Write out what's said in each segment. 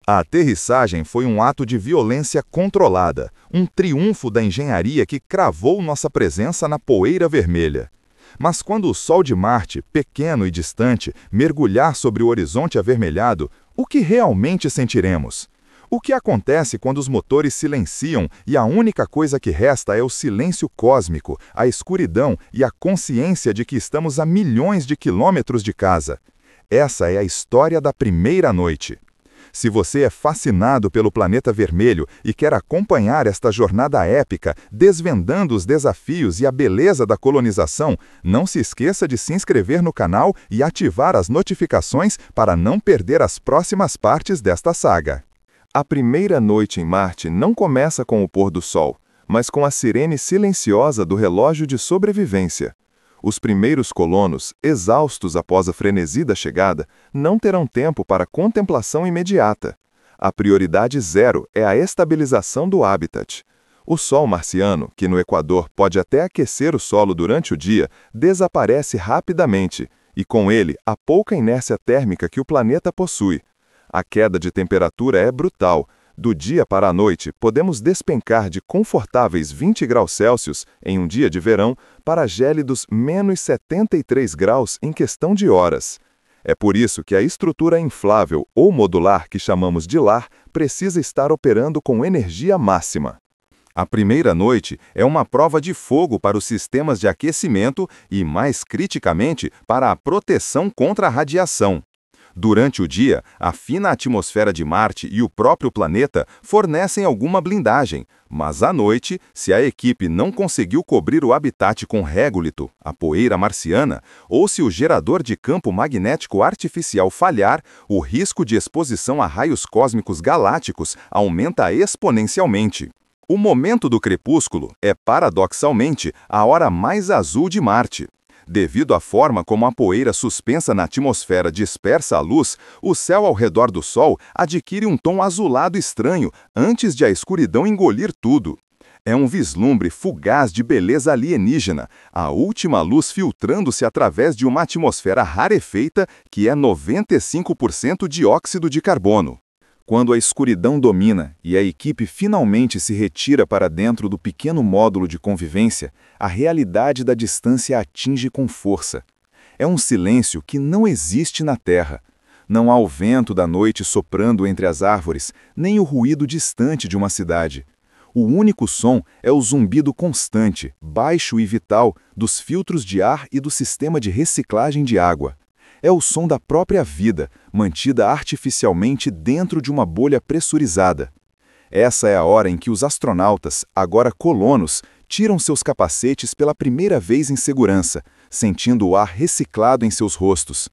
A aterrissagem foi um ato de violência controlada, um triunfo da engenharia que cravou nossa presença na poeira vermelha. Mas quando o Sol de Marte, pequeno e distante, mergulhar sobre o horizonte avermelhado, o que realmente sentiremos? O que acontece quando os motores silenciam e a única coisa que resta é o silêncio cósmico, a escuridão e a consciência de que estamos a milhões de quilômetros de casa? Essa é a história da primeira noite. Se você é fascinado pelo planeta vermelho e quer acompanhar esta jornada épica, desvendando os desafios e a beleza da colonização, não se esqueça de se inscrever no canal e ativar as notificações para não perder as próximas partes desta saga. A primeira noite em Marte não começa com o pôr do sol, mas com a sirene silenciosa do relógio de sobrevivência. Os primeiros colonos, exaustos após a frenesi da chegada, não terão tempo para contemplação imediata. A prioridade zero é a estabilização do habitat. O Sol marciano, que no Equador pode até aquecer o solo durante o dia, desaparece rapidamente, e com ele a pouca inércia térmica que o planeta possui. A queda de temperatura é brutal. Do dia para a noite, podemos despencar de confortáveis 20 graus Celsius em um dia de verão para gélidos menos 73 graus em questão de horas. É por isso que a estrutura inflável ou modular que chamamos de lar precisa estar operando com energia máxima. A primeira noite é uma prova de fogo para os sistemas de aquecimento e, mais criticamente, para a proteção contra a radiação. Durante o dia, a fina atmosfera de Marte e o próprio planeta fornecem alguma blindagem, mas à noite, se a equipe não conseguiu cobrir o habitat com regolito, a poeira marciana, ou se o gerador de campo magnético artificial falhar, o risco de exposição a raios cósmicos galácticos aumenta exponencialmente. O momento do crepúsculo é, paradoxalmente, a hora mais azul de Marte. Devido à forma como a poeira suspensa na atmosfera dispersa a luz, o céu ao redor do Sol adquire um tom azulado estranho antes de a escuridão engolir tudo. É um vislumbre fugaz de beleza alienígena, a última luz filtrando-se através de uma atmosfera rarefeita que é 95% dióxido de carbono. Quando a escuridão domina e a equipe finalmente se retira para dentro do pequeno módulo de convivência, a realidade da distância atinge com força. É um silêncio que não existe na Terra. Não há o vento da noite soprando entre as árvores, nem o ruído distante de uma cidade. O único som é o zumbido constante, baixo e vital, dos filtros de ar e do sistema de reciclagem de água. É o som da própria vida, mantida artificialmente dentro de uma bolha pressurizada. Essa é a hora em que os astronautas, agora colonos, tiram seus capacetes pela primeira vez em segurança, sentindo o ar reciclado em seus rostos.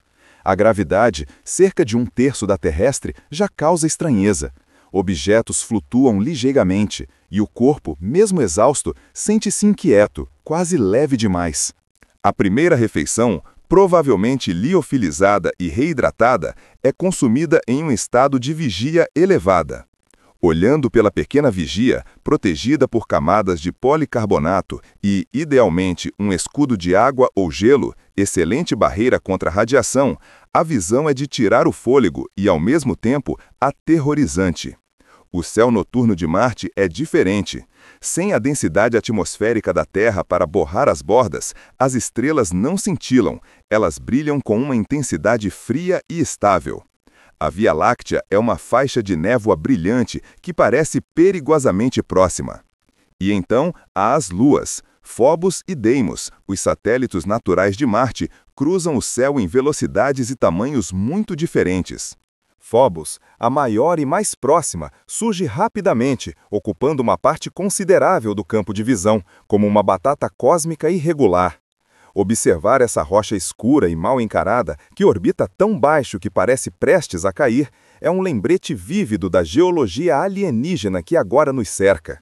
A gravidade, cerca de 1/3 da terrestre, já causa estranheza. Objetos flutuam ligeiramente, e o corpo, mesmo exausto, sente-se inquieto, quase leve demais. A primeira refeição, provavelmente liofilizada e reidratada, é consumida em um estado de vigia elevada. Olhando pela pequena vigia, protegida por camadas de policarbonato e, idealmente, um escudo de água ou gelo, excelente barreira contra a radiação, a visão é de tirar o fôlego e, ao mesmo tempo, aterrorizante. O céu noturno de Marte é diferente. Sem a densidade atmosférica da Terra para borrar as bordas, as estrelas não cintilam, elas brilham com uma intensidade fria e estável. A Via Láctea é uma faixa de névoa brilhante que parece perigosamente próxima. E então há as luas. Phobos e Deimos, os satélites naturais de Marte, cruzam o céu em velocidades e tamanhos muito diferentes. Phobos, a maior e mais próxima, surge rapidamente, ocupando uma parte considerável do campo de visão, como uma batata cósmica irregular. Observar essa rocha escura e mal encarada, que orbita tão baixo que parece prestes a cair, é um lembrete vívido da geologia alienígena que agora nos cerca.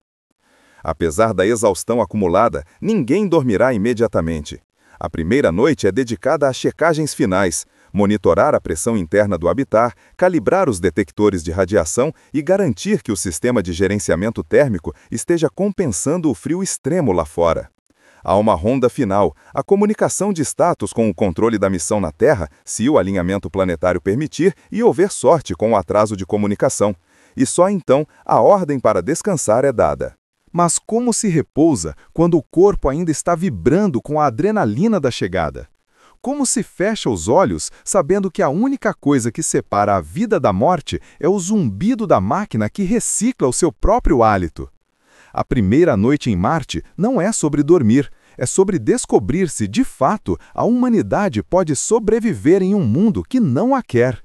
Apesar da exaustão acumulada, ninguém dormirá imediatamente. A primeira noite é dedicada a checagens finais, monitorar a pressão interna do habitat, calibrar os detectores de radiação e garantir que o sistema de gerenciamento térmico esteja compensando o frio extremo lá fora. Há uma ronda final, a comunicação de status com o controle da missão na Terra, se o alinhamento planetário permitir e houver sorte com o atraso de comunicação. E só então a ordem para descansar é dada. Mas como se repousa quando o corpo ainda está vibrando com a adrenalina da chegada? Como se fecha os olhos sabendo que a única coisa que separa a vida da morte é o zumbido da máquina que recicla o seu próprio hálito? A primeira noite em Marte não é sobre dormir, é sobre descobrir se, de fato, a humanidade pode sobreviver em um mundo que não a quer.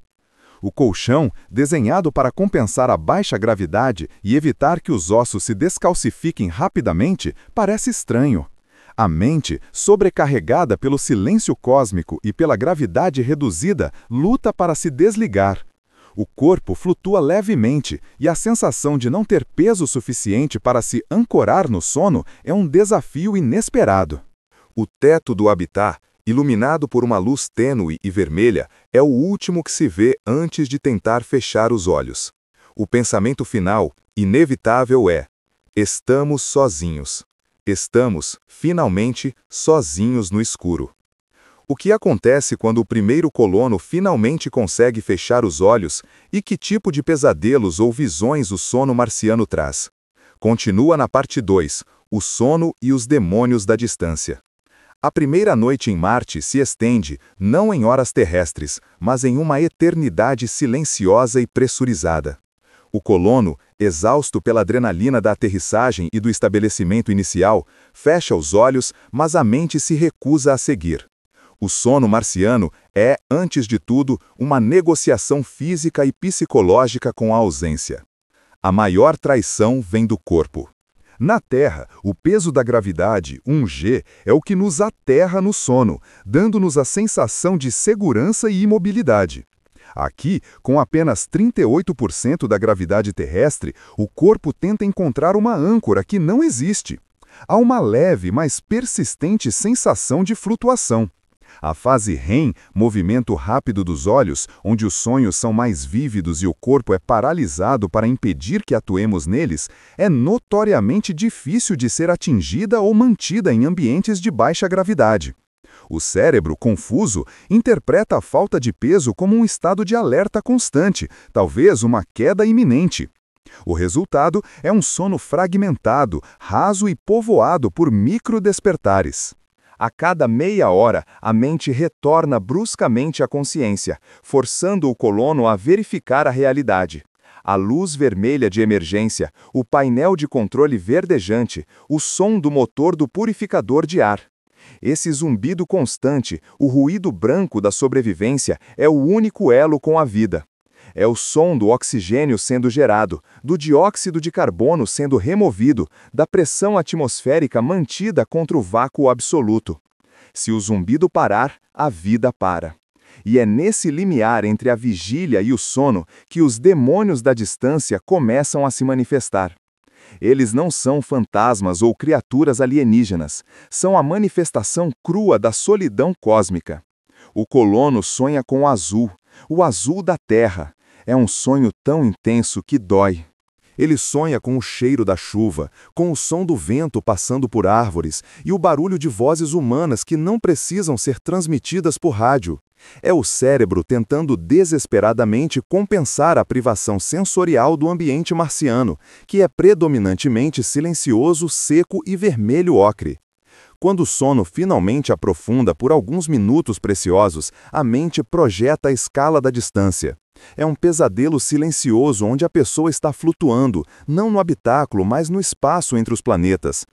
O colchão, desenhado para compensar a baixa gravidade e evitar que os ossos se descalcifiquem rapidamente, parece estranho. A mente, sobrecarregada pelo silêncio cósmico e pela gravidade reduzida, luta para se desligar. O corpo flutua levemente e a sensação de não ter peso suficiente para se ancorar no sono é um desafio inesperado. O teto do habitat, iluminado por uma luz tênue e vermelha, é o último que se vê antes de tentar fechar os olhos. O pensamento final, inevitável, é: estamos sozinhos. Estamos, finalmente, sozinhos no escuro. O que acontece quando o primeiro colono finalmente consegue fechar os olhos e que tipo de pesadelos ou visões o sono marciano traz? Continua na parte 2, o sono e os demônios da distância. A primeira noite em Marte se estende, não em horas terrestres, mas em uma eternidade silenciosa e pressurizada. O colono, exausto pela adrenalina da aterrissagem e do estabelecimento inicial, fecha os olhos, mas a mente se recusa a seguir. O sono marciano é, antes de tudo, uma negociação física e psicológica com a ausência. A maior traição vem do corpo. Na Terra, o peso da gravidade, 1G, é o que nos aterra no sono, dando-nos a sensação de segurança e imobilidade. Aqui, com apenas 38% da gravidade terrestre, o corpo tenta encontrar uma âncora que não existe. Há uma leve, mas persistente sensação de flutuação. A fase REM, movimento rápido dos olhos, onde os sonhos são mais vívidos e o corpo é paralisado para impedir que atuemos neles, é notoriamente difícil de ser atingida ou mantida em ambientes de baixa gravidade. O cérebro, confuso, interpreta a falta de peso como um estado de alerta constante, talvez uma queda iminente. O resultado é um sono fragmentado, raso e povoado por microdespertares. A cada meia hora, a mente retorna bruscamente à consciência, forçando o colono a verificar a realidade. A luz vermelha de emergência, o painel de controle verdejante, o som do motor do purificador de ar. Esse zumbido constante, o ruído branco da sobrevivência, é o único elo com a vida. É o som do oxigênio sendo gerado, do dióxido de carbono sendo removido, da pressão atmosférica mantida contra o vácuo absoluto. Se o zumbido parar, a vida para. E é nesse limiar entre a vigília e o sono que os demônios da distância começam a se manifestar. Eles não são fantasmas ou criaturas alienígenas, são a manifestação crua da solidão cósmica. O colono sonha com o azul da Terra. É um sonho tão intenso que dói. Ele sonha com o cheiro da chuva, com o som do vento passando por árvores e o barulho de vozes humanas que não precisam ser transmitidas por rádio. É o cérebro tentando desesperadamente compensar a privação sensorial do ambiente marciano, que é predominantemente silencioso, seco e vermelho ocre. Quando o sono finalmente aprofunda por alguns minutos preciosos, a mente projeta a escala da distância. É um pesadelo silencioso onde a pessoa está flutuando, não no habitáculo, mas no espaço entre os planetas.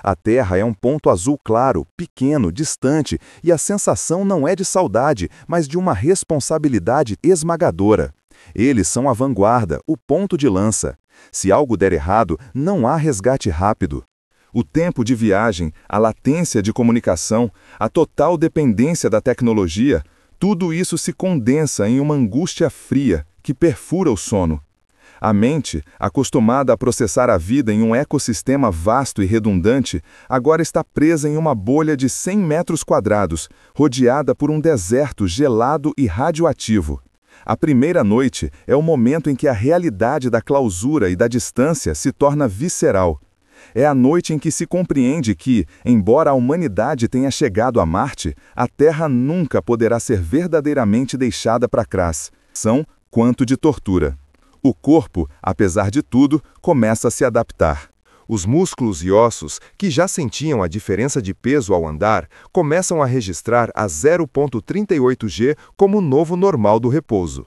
A Terra é um ponto azul claro, pequeno, distante, e a sensação não é de saudade, mas de uma responsabilidade esmagadora. Eles são a vanguarda, o ponto de lança. Se algo der errado, não há resgate rápido. O tempo de viagem, a latência de comunicação, a total dependência da tecnologia, tudo isso se condensa em uma angústia fria que perfura o sono. A mente, acostumada a processar a vida em um ecossistema vasto e redundante, agora está presa em uma bolha de 100 metros quadrados, rodeada por um deserto gelado e radioativo. A primeira noite é o momento em que a realidade da clausura e da distância se torna visceral. É a noite em que se compreende que, embora a humanidade tenha chegado a Marte, a Terra nunca poderá ser verdadeiramente deixada para trás. Quanto de tortura. O corpo, apesar de tudo, começa a se adaptar. Os músculos e ossos, que já sentiam a diferença de peso ao andar, começam a registrar a 0,38 G como o novo normal do repouso.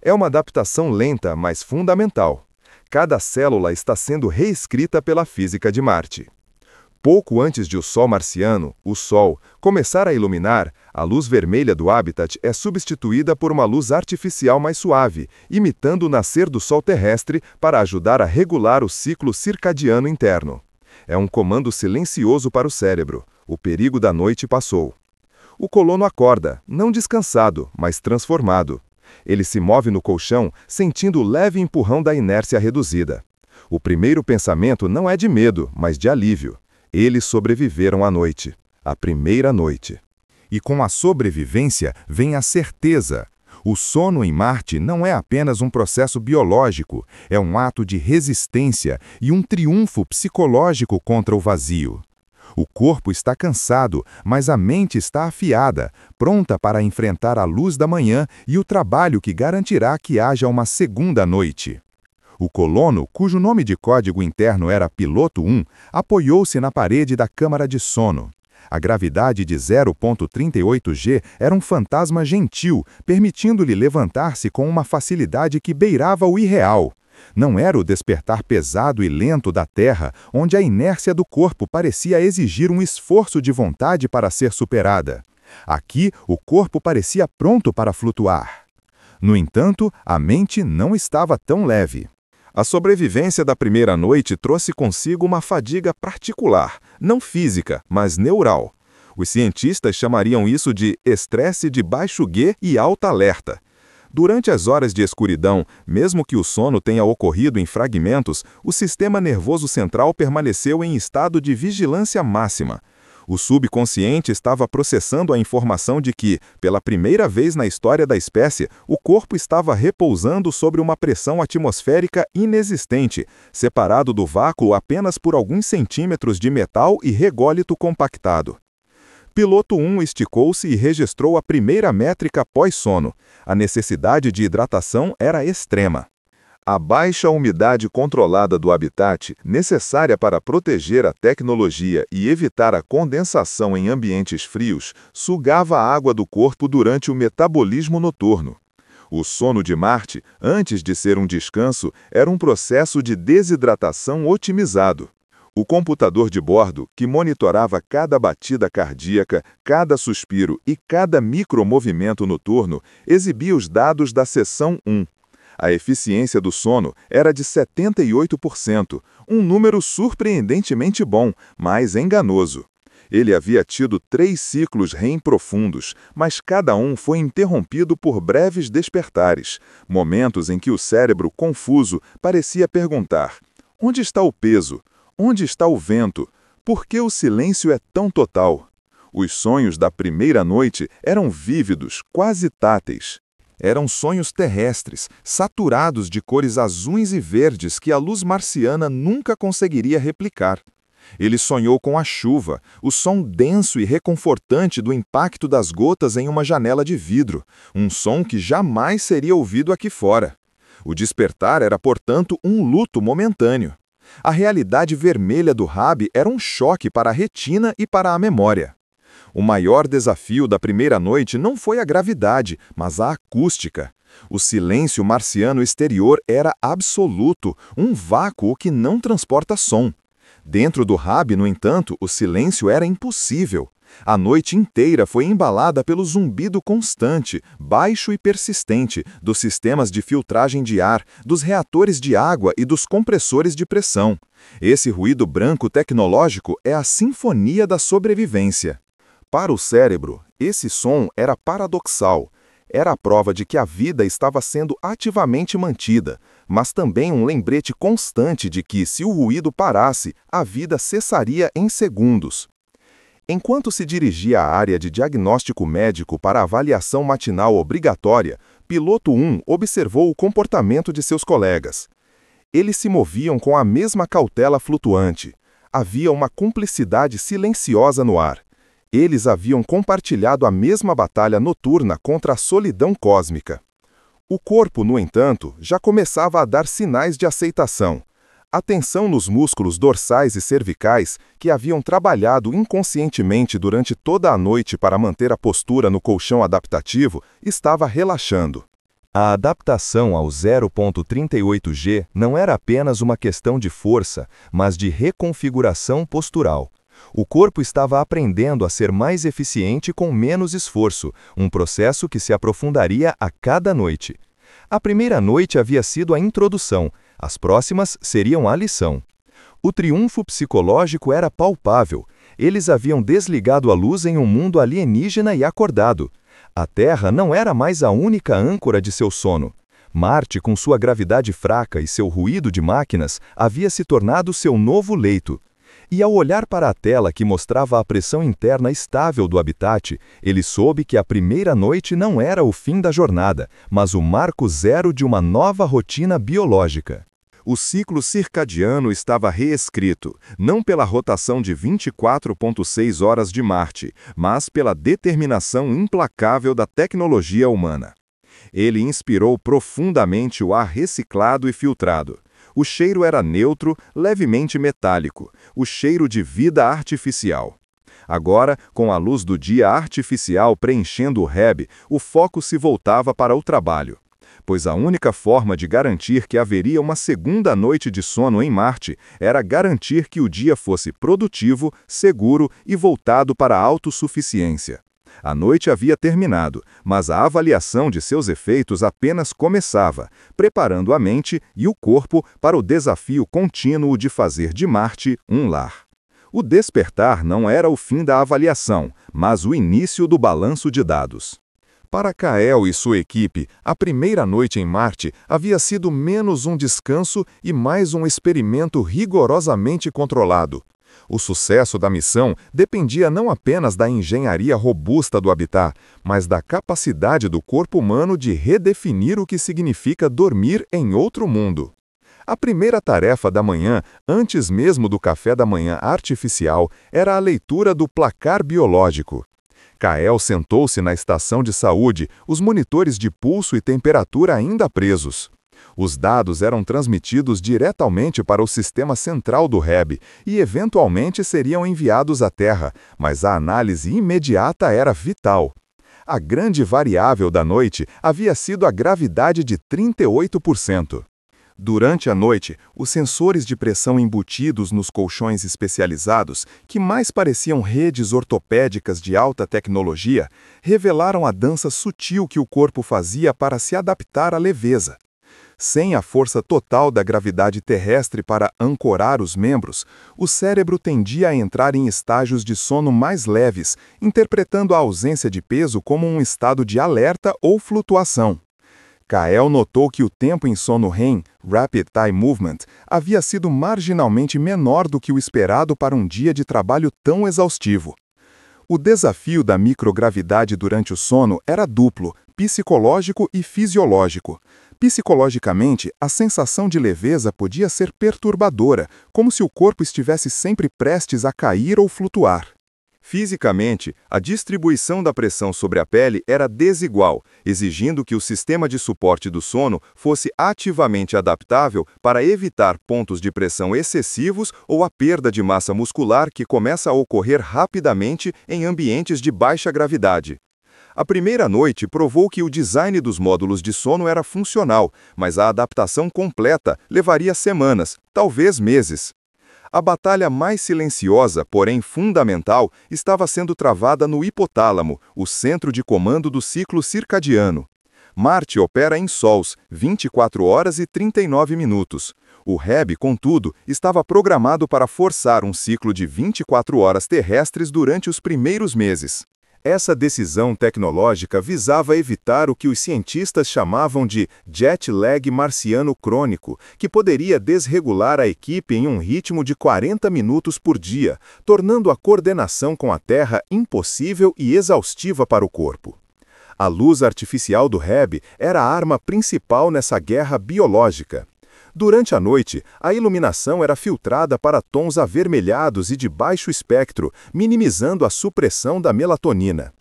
É uma adaptação lenta, mas fundamental. Cada célula está sendo reescrita pela física de Marte. Pouco antes de o Sol marciano, o Sol, começar a iluminar, a luz vermelha do habitat é substituída por uma luz artificial mais suave, imitando o nascer do Sol terrestre para ajudar a regular o ciclo circadiano interno. É um comando silencioso para o cérebro. O perigo da noite passou. O colono acorda, não descansado, mas transformado. Ele se move no colchão, sentindo o leve empurrão da inércia reduzida. O primeiro pensamento não é de medo, mas de alívio. Eles sobreviveram à noite. A primeira noite. E com a sobrevivência vem a certeza. O sono em Marte não é apenas um processo biológico, é um ato de resistência e um triunfo psicológico contra o vazio. O corpo está cansado, mas a mente está afiada, pronta para enfrentar a luz da manhã e o trabalho que garantirá que haja uma segunda noite. O colono, cujo nome de código interno era Piloto 1, apoiou-se na parede da câmara de sono. A gravidade de 0,38 G era um fantasma gentil, permitindo-lhe levantar-se com uma facilidade que beirava o irreal. Não era o despertar pesado e lento da Terra, onde a inércia do corpo parecia exigir um esforço de vontade para ser superada. Aqui, o corpo parecia pronto para flutuar. No entanto, a mente não estava tão leve. A sobrevivência da primeira noite trouxe consigo uma fadiga particular, não física, mas neural. Os cientistas chamariam isso de estresse de baixo G e alta alerta. Durante as horas de escuridão, mesmo que o sono tenha ocorrido em fragmentos, o sistema nervoso central permaneceu em estado de vigilância máxima. O subconsciente estava processando a informação de que, pela primeira vez na história da espécie, o corpo estava repousando sobre uma pressão atmosférica inexistente, separado do vácuo apenas por alguns centímetros de metal e rególito compactado. Piloto 1 esticou-se e registrou a primeira métrica pós-sono. A necessidade de hidratação era extrema. A baixa umidade controlada do habitat, necessária para proteger a tecnologia e evitar a condensação em ambientes frios, sugava a água do corpo durante o metabolismo noturno. O sono de Marte, antes de ser um descanso, era um processo de desidratação otimizado. O computador de bordo, que monitorava cada batida cardíaca, cada suspiro e cada micromovimento noturno, exibia os dados da seção 1. A eficiência do sono era de 78%, um número surpreendentemente bom, mas enganoso. Ele havia tido 3 ciclos REM profundos, mas cada um foi interrompido por breves despertares, momentos em que o cérebro, confuso, parecia perguntar: onde está o peso? Onde está o vento? Por que o silêncio é tão total? Os sonhos da primeira noite eram vívidos, quase táteis. Eram sonhos terrestres, saturados de cores azuis e verdes que a luz marciana nunca conseguiria replicar. Ele sonhou com a chuva, o som denso e reconfortante do impacto das gotas em uma janela de vidro, um som que jamais seria ouvido aqui fora. O despertar era, portanto, um luto momentâneo. A realidade vermelha do Rabi era um choque para a retina e para a memória. O maior desafio da primeira noite não foi a gravidade, mas a acústica. O silêncio marciano exterior era absoluto, um vácuo que não transporta som. Dentro do Rabi, no entanto, o silêncio era impossível. A noite inteira foi embalada pelo zumbido constante, baixo e persistente, dos sistemas de filtragem de ar, dos reatores de água e dos compressores de pressão. Esse ruído branco tecnológico é a sinfonia da sobrevivência. Para o cérebro, esse som era paradoxal. Era a prova de que a vida estava sendo ativamente mantida, mas também um lembrete constante de que, se o ruído parasse, a vida cessaria em segundos. Enquanto se dirigia à área de diagnóstico médico para avaliação matinal obrigatória, Piloto 1 observou o comportamento de seus colegas. Eles se moviam com a mesma cautela flutuante. Havia uma cumplicidade silenciosa no ar. Eles haviam compartilhado a mesma batalha noturna contra a solidão cósmica. O corpo, no entanto, já começava a dar sinais de aceitação. A tensão nos músculos dorsais e cervicais, que haviam trabalhado inconscientemente durante toda a noite para manter a postura no colchão adaptativo, estava relaxando. A adaptação ao 0.38G não era apenas uma questão de força, mas de reconfiguração postural. O corpo estava aprendendo a ser mais eficiente com menos esforço, um processo que se aprofundaria a cada noite. A primeira noite havia sido a introdução, as próximas seriam a lição. O triunfo psicológico era palpável. Eles haviam desligado a luz em um mundo alienígena e acordado. A Terra não era mais a única âncora de seu sono. Marte, com sua gravidade fraca e seu ruído de máquinas, havia se tornado seu novo leito. E ao olhar para a tela que mostrava a pressão interna estável do habitat, ele soube que a primeira noite não era o fim da jornada, mas o marco zero de uma nova rotina biológica. O ciclo circadiano estava reescrito, não pela rotação de 24,6 horas de Marte, mas pela determinação implacável da tecnologia humana. Ele inspirou profundamente o ar reciclado e filtrado. O cheiro era neutro, levemente metálico, o cheiro de vida artificial. Agora, com a luz do dia artificial preenchendo o REB, o foco se voltava para o trabalho. Pois a única forma de garantir que haveria uma segunda noite de sono em Marte era garantir que o dia fosse produtivo, seguro e voltado para a autossuficiência. A noite havia terminado, mas a avaliação de seus efeitos apenas começava, preparando a mente e o corpo para o desafio contínuo de fazer de Marte um lar. O despertar não era o fim da avaliação, mas o início do balanço de dados. Para Kael e sua equipe, a primeira noite em Marte havia sido menos um descanso e mais um experimento rigorosamente controlado. O sucesso da missão dependia não apenas da engenharia robusta do habitat, mas da capacidade do corpo humano de redefinir o que significa dormir em outro mundo. A primeira tarefa da manhã, antes mesmo do café da manhã artificial, era a leitura do placar biológico. Kael sentou-se na estação de saúde, os monitores de pulso e temperatura ainda presos. Os dados eram transmitidos diretamente para o sistema central do REB e eventualmente seriam enviados à Terra, mas a análise imediata era vital. A grande variável da noite havia sido a gravidade de 38%. Durante a noite, os sensores de pressão embutidos nos colchões especializados, que mais pareciam redes ortopédicas de alta tecnologia, revelaram a dança sutil que o corpo fazia para se adaptar à leveza. Sem a força total da gravidade terrestre para ancorar os membros, o cérebro tendia a entrar em estágios de sono mais leves, interpretando a ausência de peso como um estado de alerta ou flutuação. Kael notou que o tempo em sono REM, Rapid Eye Movement, havia sido marginalmente menor do que o esperado para um dia de trabalho tão exaustivo. O desafio da microgravidade durante o sono era duplo, psicológico e fisiológico. Psicologicamente, a sensação de leveza podia ser perturbadora, como se o corpo estivesse sempre prestes a cair ou flutuar. Fisicamente, a distribuição da pressão sobre a pele era desigual, exigindo que o sistema de suporte do sono fosse ativamente adaptável para evitar pontos de pressão excessivos ou a perda de massa muscular que começa a ocorrer rapidamente em ambientes de baixa gravidade. A primeira noite provou que o design dos módulos de sono era funcional, mas a adaptação completa levaria semanas, talvez meses. A batalha mais silenciosa, porém fundamental, estava sendo travada no hipotálamo, o centro de comando do ciclo circadiano. Marte opera em sols, 24 horas e 39 minutos. O REB, contudo, estava programado para forçar um ciclo de 24 horas terrestres durante os primeiros meses. Essa decisão tecnológica visava evitar o que os cientistas chamavam de jet lag marciano crônico, que poderia desregular a equipe em um ritmo de 40 minutos por dia, tornando a coordenação com a Terra impossível e exaustiva para o corpo. A luz artificial do REB era a arma principal nessa guerra biológica. Durante a noite, a iluminação era filtrada para tons avermelhados e de baixo espectro, minimizando a supressão da melatonina.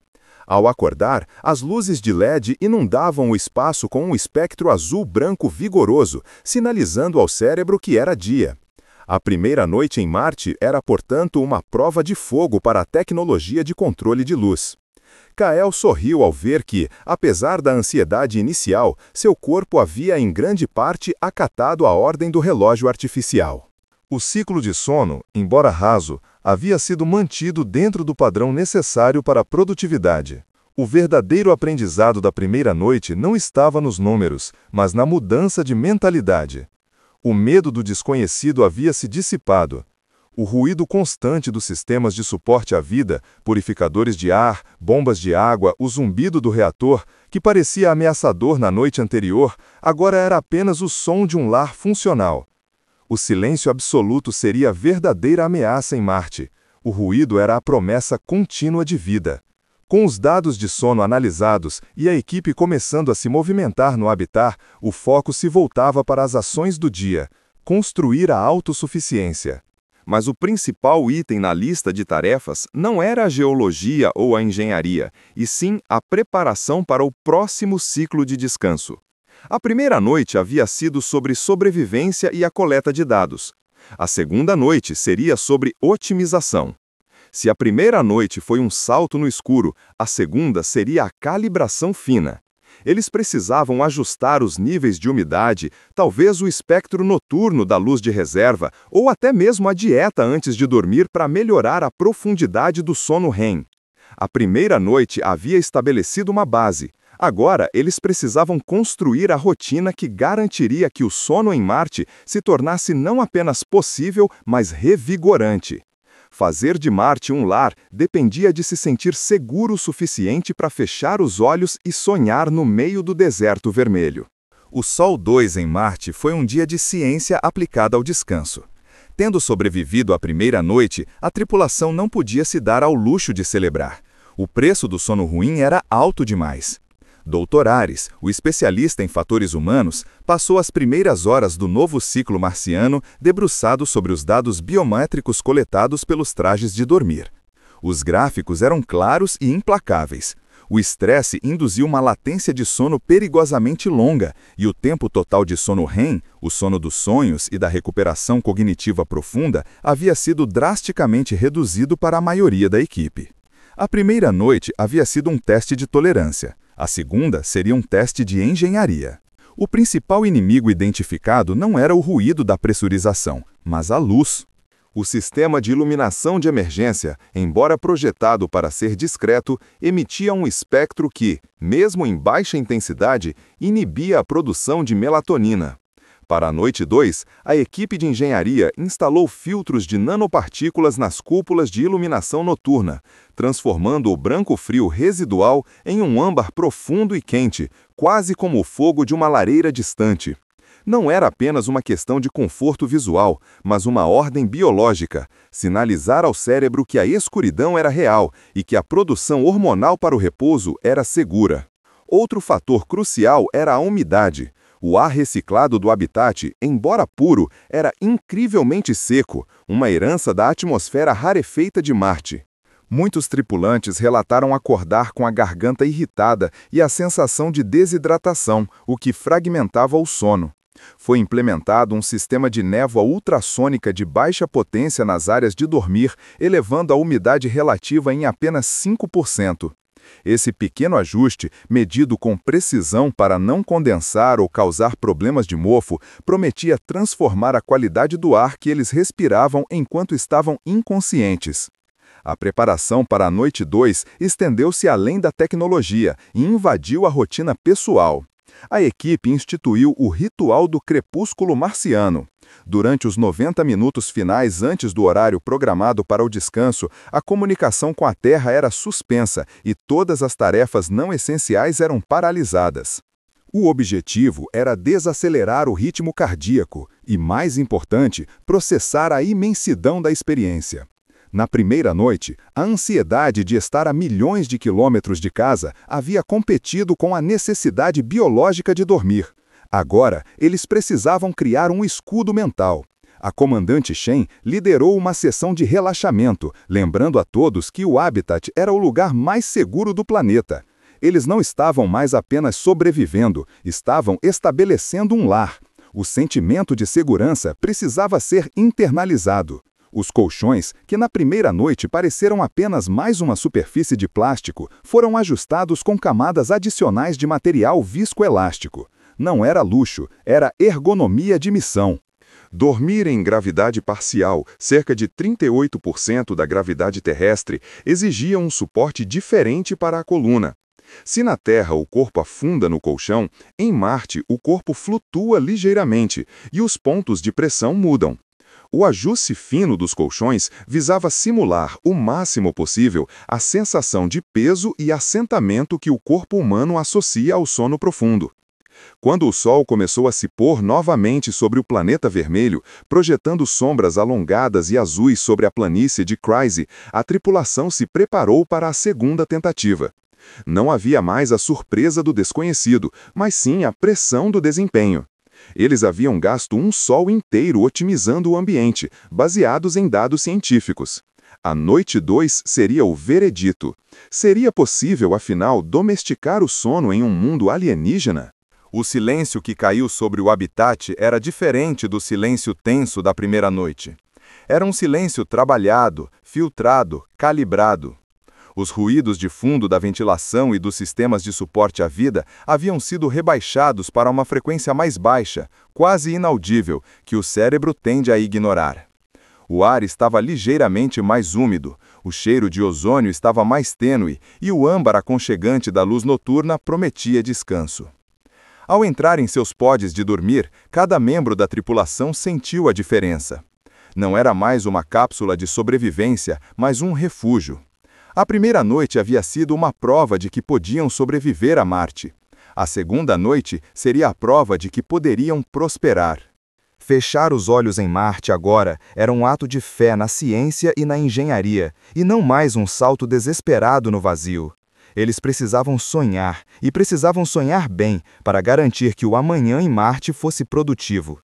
Ao acordar, as luzes de LED inundavam o espaço com um espectro azul-branco vigoroso, sinalizando ao cérebro que era dia. A primeira noite em Marte era, portanto, uma prova de fogo para a tecnologia de controle de luz. Kael sorriu ao ver que, apesar da ansiedade inicial, seu corpo havia em grande parte acatado a ordem do relógio artificial. O ciclo de sono, embora raso, havia sido mantido dentro do padrão necessário para a produtividade. O verdadeiro aprendizado da primeira noite não estava nos números, mas na mudança de mentalidade. O medo do desconhecido havia se dissipado. O ruído constante dos sistemas de suporte à vida, purificadores de ar, bombas de água, o zumbido do reator, que parecia ameaçador na noite anterior, agora era apenas o som de um lar funcional. O silêncio absoluto seria a verdadeira ameaça em Marte. O ruído era a promessa contínua de vida. Com os dados de sono analisados e a equipe começando a se movimentar no habitat, o foco se voltava para as ações do dia: construir a autossuficiência. Mas o principal item na lista de tarefas não era a geologia ou a engenharia, e sim a preparação para o próximo ciclo de descanso. A primeira noite havia sido sobre sobrevivência e a coleta de dados. A segunda noite seria sobre otimização. Se a primeira noite foi um salto no escuro, a segunda seria a calibração fina. Eles precisavam ajustar os níveis de umidade, talvez o espectro noturno da luz de reserva, ou até mesmo a dieta antes de dormir para melhorar a profundidade do sono REM. A primeira noite havia estabelecido uma base. Agora, eles precisavam construir a rotina que garantiria que o sono em Marte se tornasse não apenas possível, mas revigorante. Fazer de Marte um lar dependia de se sentir seguro o suficiente para fechar os olhos e sonhar no meio do deserto vermelho. O Sol 2 em Marte foi um dia de ciência aplicada ao descanso. Tendo sobrevivido à primeira noite, a tripulação não podia se dar ao luxo de celebrar. O preço do sono ruim era alto demais. Dr. Ares, o especialista em fatores humanos, passou as primeiras horas do novo ciclo marciano debruçado sobre os dados biométricos coletados pelos trajes de dormir. Os gráficos eram claros e implacáveis. O estresse induziu uma latência de sono perigosamente longa, e o tempo total de sono REM, o sono dos sonhos e da recuperação cognitiva profunda, havia sido drasticamente reduzido para a maioria da equipe. A primeira noite havia sido um teste de tolerância. A segunda seria um teste de engenharia. O principal inimigo identificado não era o ruído da pressurização, mas a luz. O sistema de iluminação de emergência, embora projetado para ser discreto, emitia um espectro que, mesmo em baixa intensidade, inibia a produção de melatonina. Para a noite 2, a equipe de engenharia instalou filtros de nanopartículas nas cúpulas de iluminação noturna, transformando o branco frio residual em um âmbar profundo e quente, quase como o fogo de uma lareira distante. Não era apenas uma questão de conforto visual, mas uma ordem biológica, sinalizar ao cérebro que a escuridão era real e que a produção hormonal para o repouso era segura. Outro fator crucial era a umidade. O ar reciclado do habitat, embora puro, era incrivelmente seco, uma herança da atmosfera rarefeita de Marte. Muitos tripulantes relataram acordar com a garganta irritada e a sensação de desidratação, o que fragmentava o sono. Foi implementado um sistema de névoa ultrassônica de baixa potência nas áreas de dormir, elevando a umidade relativa em apenas 5%. Esse pequeno ajuste, medido com precisão para não condensar ou causar problemas de mofo, prometia transformar a qualidade do ar que eles respiravam enquanto estavam inconscientes. A preparação para a noite 2 estendeu-se além da tecnologia e invadiu a rotina pessoal. A equipe instituiu o ritual do crepúsculo marciano. Durante os 90 minutos finais antes do horário programado para o descanso, a comunicação com a Terra era suspensa e todas as tarefas não essenciais eram paralisadas. O objetivo era desacelerar o ritmo cardíaco e, mais importante, processar a imensidão da experiência. Na primeira noite, a ansiedade de estar a milhões de quilômetros de casa havia competido com a necessidade biológica de dormir. Agora, eles precisavam criar um escudo mental. A comandante Shen liderou uma sessão de relaxamento, lembrando a todos que o Habitat era o lugar mais seguro do planeta. Eles não estavam mais apenas sobrevivendo, estavam estabelecendo um lar. O sentimento de segurança precisava ser internalizado. Os colchões, que na primeira noite pareceram apenas mais uma superfície de plástico, foram ajustados com camadas adicionais de material viscoelástico. Não era luxo, era ergonomia de missão. Dormir em gravidade parcial, cerca de 38% da gravidade terrestre, exigia um suporte diferente para a coluna. Se na Terra o corpo afunda no colchão, em Marte o corpo flutua ligeiramente e os pontos de pressão mudam. O ajuste fino dos colchões visava simular o máximo possível a sensação de peso e assentamento que o corpo humano associa ao sono profundo. Quando o Sol começou a se pôr novamente sobre o planeta vermelho, projetando sombras alongadas e azuis sobre a planície de Chryse, a tripulação se preparou para a segunda tentativa. Não havia mais a surpresa do desconhecido, mas sim a pressão do desempenho. Eles haviam gasto um sol inteiro otimizando o ambiente, baseados em dados científicos. A noite 2 seria o veredito. Seria possível, afinal, domesticar o sono em um mundo alienígena? O silêncio que caiu sobre o Habitat era diferente do silêncio tenso da primeira noite. Era um silêncio trabalhado, filtrado, calibrado. Os ruídos de fundo da ventilação e dos sistemas de suporte à vida haviam sido rebaixados para uma frequência mais baixa, quase inaudível, que o cérebro tende a ignorar. O ar estava ligeiramente mais úmido, o cheiro de ozônio estava mais tênue e o âmbar aconchegante da luz noturna prometia descanso. Ao entrar em seus pods de dormir, cada membro da tripulação sentiu a diferença. Não era mais uma cápsula de sobrevivência, mas um refúgio. A primeira noite havia sido uma prova de que podiam sobreviver a Marte. A segunda noite seria a prova de que poderiam prosperar. Fechar os olhos em Marte agora era um ato de fé na ciência e na engenharia, e não mais um salto desesperado no vazio. Eles precisavam sonhar, e precisavam sonhar bem, para garantir que o amanhã em Marte fosse produtivo.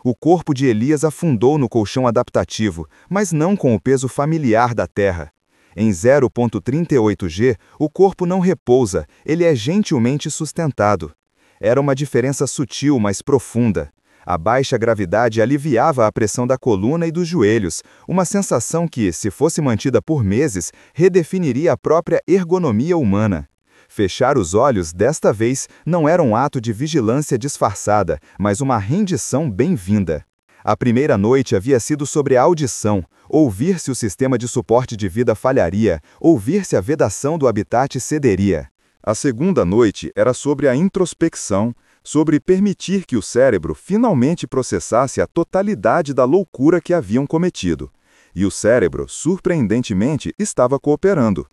O corpo de Elias afundou no colchão adaptativo, mas não com o peso familiar da Terra. Em 0,38 G, o corpo não repousa, ele é gentilmente sustentado. Era uma diferença sutil, mas profunda. A baixa gravidade aliviava a pressão da coluna e dos joelhos, uma sensação que, se fosse mantida por meses, redefiniria a própria ergonomia humana. Fechar os olhos, desta vez, não era um ato de vigilância disfarçada, mas uma rendição bem-vinda. A primeira noite havia sido sobre a audição, ouvir se o sistema de suporte de vida falharia, ouvir se a vedação do Habitat cederia. A segunda noite era sobre a introspecção, sobre permitir que o cérebro finalmente processasse a totalidade da loucura que haviam cometido. E o cérebro, surpreendentemente, estava cooperando.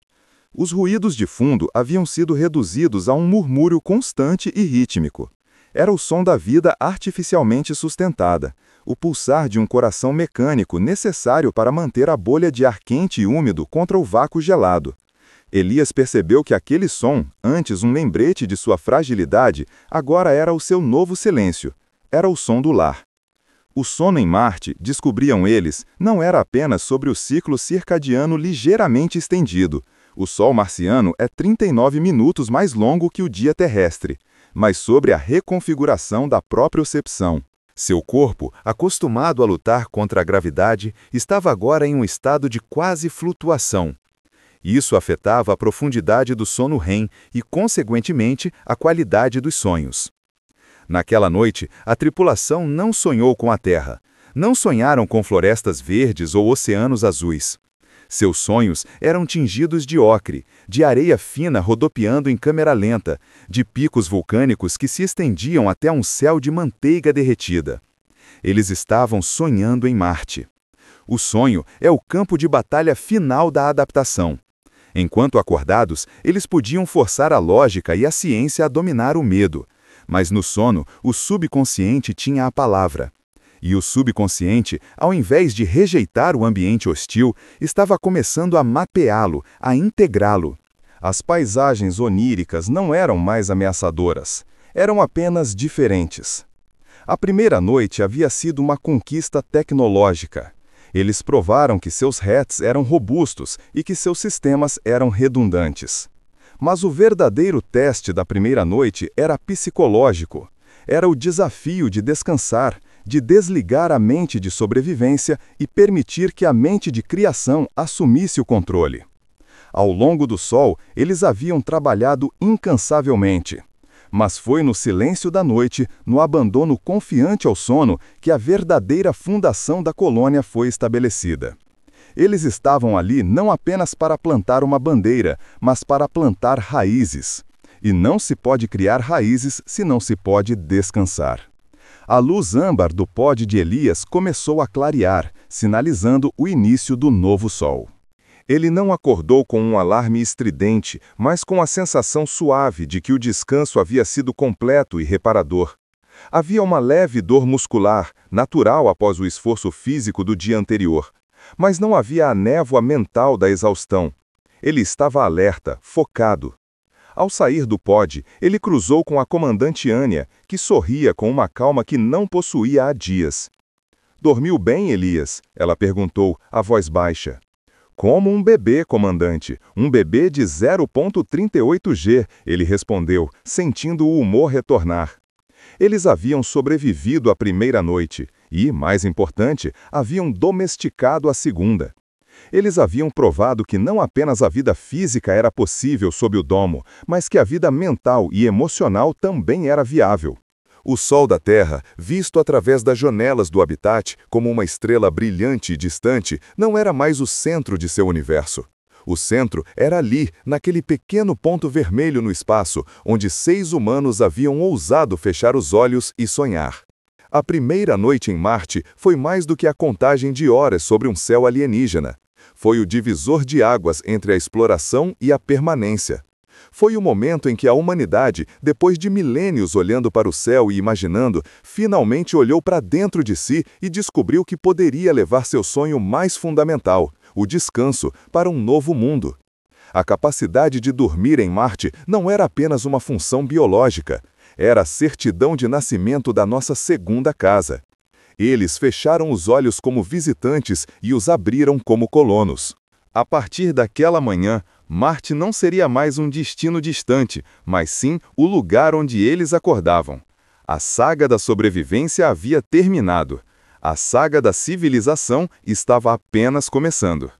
Os ruídos de fundo haviam sido reduzidos a um murmúrio constante e rítmico. Era o som da vida artificialmente sustentada, o pulsar de um coração mecânico necessário para manter a bolha de ar quente e úmido contra o vácuo gelado. Elias percebeu que aquele som, antes um lembrete de sua fragilidade, agora era o seu novo silêncio. Era o som do lar. O sono em Marte, descobriam eles, não era apenas sobre o ciclo circadiano ligeiramente estendido. O Sol marciano é 39 minutos mais longo que o dia terrestre, mas sobre a reconfiguração da propriocepção. Seu corpo, acostumado a lutar contra a gravidade, estava agora em um estado de quase flutuação. Isso afetava a profundidade do sono REM e, consequentemente, a qualidade dos sonhos. Naquela noite, a tripulação não sonhou com a Terra. Não sonharam com florestas verdes ou oceanos azuis. Seus sonhos eram tingidos de ocre, de areia fina rodopiando em câmera lenta, de picos vulcânicos que se estendiam até um céu de manteiga derretida. Eles estavam sonhando em Marte. O sonho é o campo de batalha final da adaptação. Enquanto acordados, eles podiam forçar a lógica e a ciência a dominar o medo. Mas no sono, o subconsciente tinha a palavra. E o subconsciente, ao invés de rejeitar o ambiente hostil, estava começando a mapeá-lo, a integrá-lo. As paisagens oníricas não eram mais ameaçadoras. Eram apenas diferentes. A primeira noite havia sido uma conquista tecnológica. Eles provaram que seus HATs eram robustos e que seus sistemas eram redundantes. Mas o verdadeiro teste da primeira noite era psicológico. Era o desafio de descansar, de desligar a mente de sobrevivência e permitir que a mente de criação assumisse o controle. Ao longo do sol, eles haviam trabalhado incansavelmente. Mas foi no silêncio da noite, no abandono confiante ao sono, que a verdadeira fundação da colônia foi estabelecida. Eles estavam ali não apenas para plantar uma bandeira, mas para plantar raízes. E não se pode criar raízes se não se pode descansar. A luz âmbar do pod de Elias começou a clarear, sinalizando o início do novo sol. Ele não acordou com um alarme estridente, mas com a sensação suave de que o descanso havia sido completo e reparador. Havia uma leve dor muscular, natural após o esforço físico do dia anterior. Mas não havia a névoa mental da exaustão. Ele estava alerta, focado. Ao sair do pod, ele cruzou com a comandante Anya, que sorria com uma calma que não possuía há dias. "Dormiu bem, Elias?" ela perguntou, a voz baixa. "Como um bebê, comandante. Um bebê de 0,38 G", ele respondeu, sentindo o humor retornar. Eles haviam sobrevivido à primeira noite e, mais importante, haviam domesticado a segunda. Eles haviam provado que não apenas a vida física era possível sob o domo, mas que a vida mental e emocional também era viável. O sol da Terra, visto através das janelas do habitat como uma estrela brilhante e distante, não era mais o centro de seu universo. O centro era ali, naquele pequeno ponto vermelho no espaço, onde 6 humanos haviam ousado fechar os olhos e sonhar. A primeira noite em Marte foi mais do que a contagem de horas sobre um céu alienígena. Foi o divisor de águas entre a exploração e a permanência. Foi o momento em que a humanidade, depois de milênios olhando para o céu e imaginando, finalmente olhou para dentro de si e descobriu que poderia levar seu sonho mais fundamental, o descanso, para um novo mundo. A capacidade de dormir em Marte não era apenas uma função biológica, era a certidão de nascimento da nossa segunda casa. Eles fecharam os olhos como visitantes e os abriram como colonos. A partir daquela manhã, Marte não seria mais um destino distante, mas sim o lugar onde eles acordavam. A saga da sobrevivência havia terminado. A saga da civilização estava apenas começando.